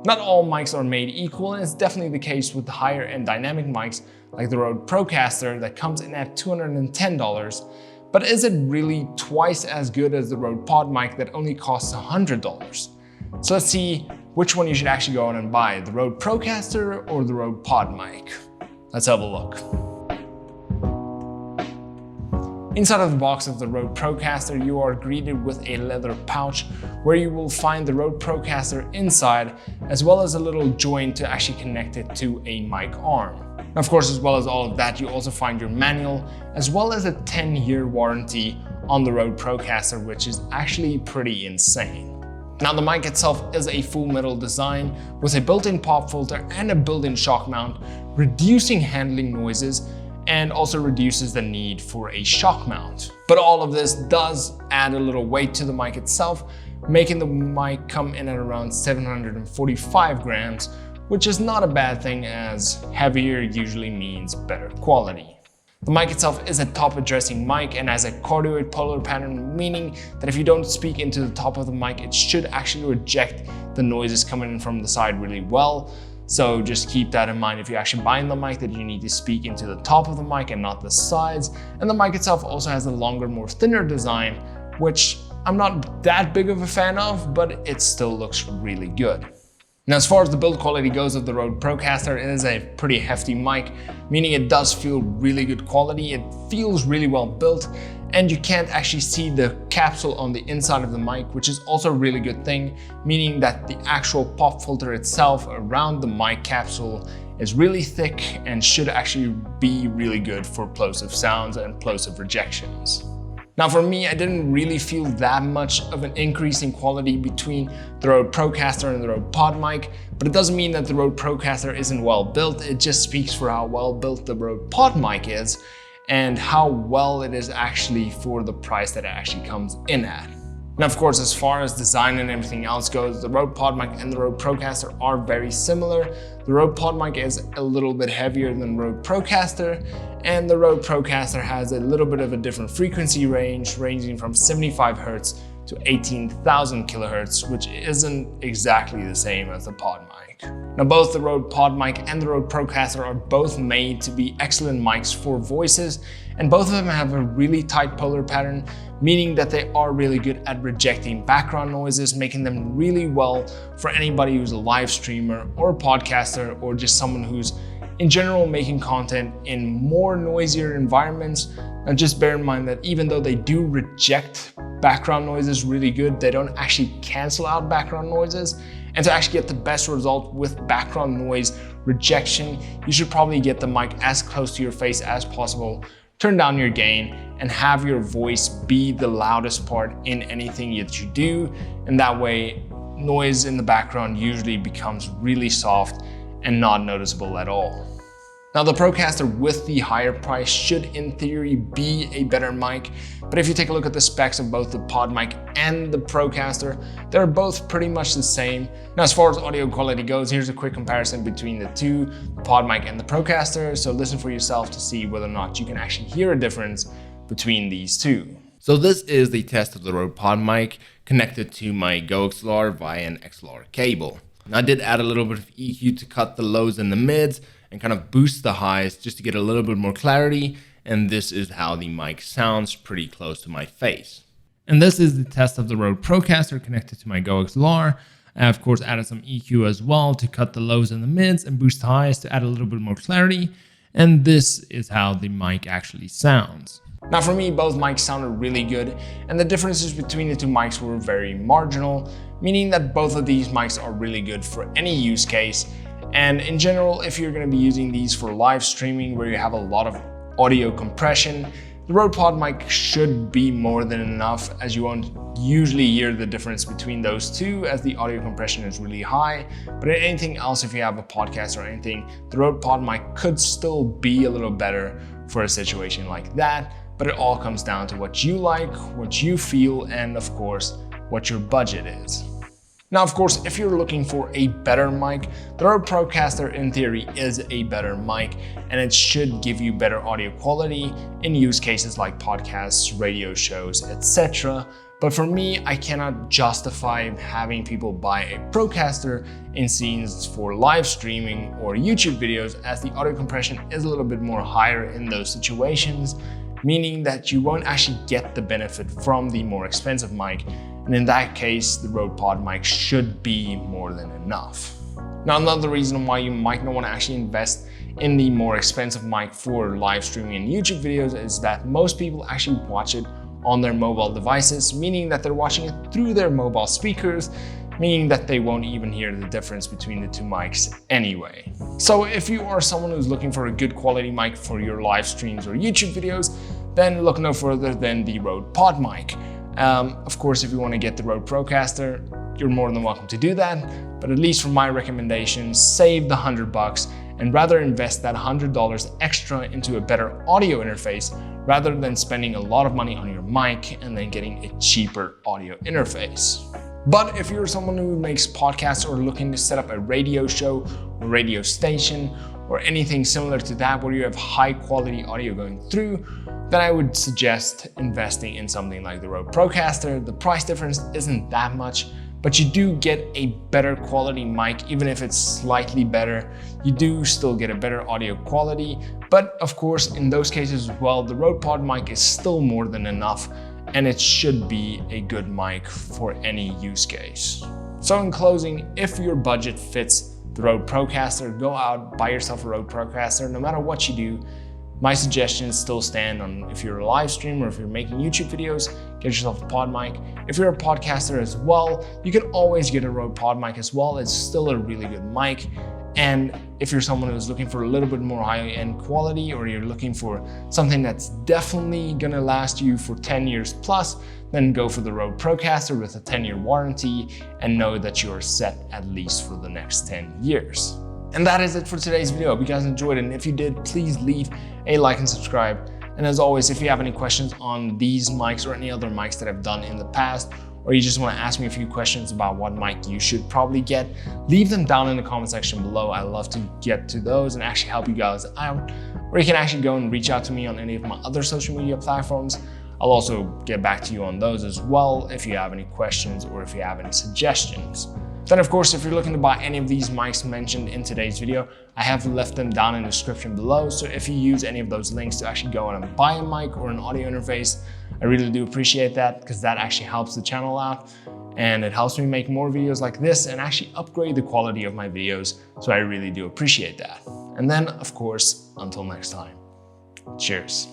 Not all mics are made equal, and it's definitely the case with the higher end dynamic mics like the Rode ProCaster that comes in at $210. But is it really twice as good as the Rode Podmic that only costs $100? So let's see which one you should actually go out and buy, the Rode ProCaster or the Rode Podmic. Let's have a look. Inside of the box of the Rode ProCaster, you are greeted with a leather pouch where you will find the Rode ProCaster inside, as well as a little joint to actually connect it to a mic arm. Now, of course, as well as all of that, you also find your manual, as well as a 10-year warranty on the Rode ProCaster, which is actually pretty insane. Now, the mic itself is a full metal design with a built-in pop filter and a built-in shock mount, reducing handling noises and also reduces the need for a shock mount. But all of this does add a little weight to the mic itself, making the mic come in at around 745 grams, which is not a bad thing, as heavier usually means better quality. The mic itself is a top addressing mic and has a cardioid polar pattern, meaning that if you don't speak into the top of the mic, it should actually reject the noises coming in from the side really well. So just keep that in mind if you're actually buying the mic, that you need to speak into the top of the mic and not the sides. And the mic itself also has a longer, more thinner design, which I'm not that big of a fan of, but it still looks really good. Now, as far as the build quality goes of the Rode ProCaster, it is a pretty hefty mic, meaning it does feel really good quality. It feels really well built, and you can't actually see the capsule on the inside of the mic, which is also a really good thing, meaning that the actual pop filter itself around the mic capsule is really thick and should actually be really good for plosive sounds and plosive rejections. Now, for me, I didn't really feel that much of an increase in quality between the Rode ProCaster and the Rode Podmic, but it doesn't mean that the Rode ProCaster isn't well built. It just speaks for how well built the Rode Podmic is and how well it is actually for the price that it actually comes in at. Now, of course, as far as design and everything else goes, the Rode Podmic and the Rode ProCaster are very similar. The Rode Podmic is a little bit heavier than Rode ProCaster, and the Rode ProCaster has a little bit of a different frequency range, ranging from 75 Hz to 18,000 kHz, which isn't exactly the same as the Podmic. Now, both the Rode Podmic and the Rode ProCaster are both made to be excellent mics for voices, and both of them have a really tight polar pattern, meaning that they are really good at rejecting background noises, making them really well for anybody who's a live streamer or a podcaster, or just someone who's in general making content in more noisier environments. And just bear in mind that even though they do reject background noises really good, they don't actually cancel out background noises. And to actually get the best result with background noise rejection, you should probably get the mic as close to your face as possible, turn down your gain, and have your voice be the loudest part in anything that you do. And that way, noise in the background usually becomes really soft and not noticeable at all. Now, the ProCaster with the higher price should in theory be a better mic, but if you take a look at the specs of both the Podmic and the ProCaster, they're both pretty much the same. Now, as far as audio quality goes, here's a quick comparison between the two, the Podmic and the ProCaster, so listen for yourself to see whether or not you can actually hear a difference between these two. So this is the test of the Rode Podmic connected to my Go XLR via an XLR cable. Now, I did add a little bit of EQ to cut the lows and the mids and kind of boost the highs just to get a little bit more clarity. And this is how the mic sounds pretty close to my face. And this is the test of the Rode ProCaster connected to my Go XLR. I of course added some EQ as well to cut the lows and the mids and boost the highs to add a little bit more clarity. And this is how the mic actually sounds. Now, for me, both mics sounded really good, and the differences between the two mics were very marginal, meaning that both of these mics are really good for any use case. And in general, if you're going to be using these for live streaming where you have a lot of audio compression, the Rode Podmic should be more than enough, as you won't usually hear the difference between those two as the audio compression is really high. But in anything else, if you have a podcast or anything, the Rode Podmic could still be a little better for a situation like that. But it all comes down to what you like, what you feel, and of course, what your budget is. Now, of course, if you're looking for a better mic, the Rode ProCaster in theory is a better mic, and it should give you better audio quality in use cases like podcasts, radio shows, etc. But for me, I cannot justify having people buy a ProCaster in scenes for live streaming or YouTube videos, as the audio compression is a little bit more higher in those situations, meaning that you won't actually get the benefit from the more expensive mic. And in that case, the Rode Podmic should be more than enough. Now, another reason why you might not want to actually invest in the more expensive mic for live streaming and YouTube videos is that most people actually watch it on their mobile devices, meaning that they're watching it through their mobile speakers, meaning that they won't even hear the difference between the two mics anyway. So if you are someone who's looking for a good quality mic for your live streams or YouTube videos, then look no further than the Rode Podmic. Of course, if you want to get the Rode ProCaster, you're more than welcome to do that. But at least for my recommendations, save the $100 and rather invest that $100 extra into a better audio interface rather than spending a lot of money on your mic and then getting a cheaper audio interface. But if you're someone who makes podcasts or looking to set up a radio show or radio station or anything similar to that where you have high quality audio going through, then I would suggest investing in something like the Rode ProCaster. The price difference isn't that much, but you do get a better quality mic. Even if it's slightly better, you do still get a better audio quality. But of course, in those cases as well, the Rode Podmic is still more than enough, and it should be a good mic for any use case. So in closing, if your budget fits the Rode ProCaster, go out, buy yourself a Rode ProCaster. No matter what you do, my suggestions still stand on if you're a live streamer or if you're making YouTube videos, get yourself a Podmic. If you're a podcaster as well, you can always get a Rode Podmic as well. It's still a really good mic. And if you're someone who's looking for a little bit more high-end quality, or you're looking for something that's definitely gonna last you for 10 years plus, then go for the Rode ProCaster with a 10-year warranty and know that you're set at least for the next 10 years. And that is it for today's video. I hope you guys enjoyed it. And if you did, please leave a like and subscribe. And as always, if you have any questions on these mics or any other mics that I've done in the past, or you just want to ask me a few questions about what mic you should probably get, leave them down in the comment section below. I love to get to those and actually help you guys out. Or you can actually go and reach out to me on any of my other social media platforms. I'll also get back to you on those as well if you have any questions or if you have any suggestions. Then of course, if you're looking to buy any of these mics mentioned in today's video, I have left them down in the description below. So if you use any of those links to actually go out and buy a mic or an audio interface, I really do appreciate that, because that actually helps the channel out and it helps me make more videos like this and actually upgrade the quality of my videos. So I really do appreciate that. And then of course, until next time, cheers.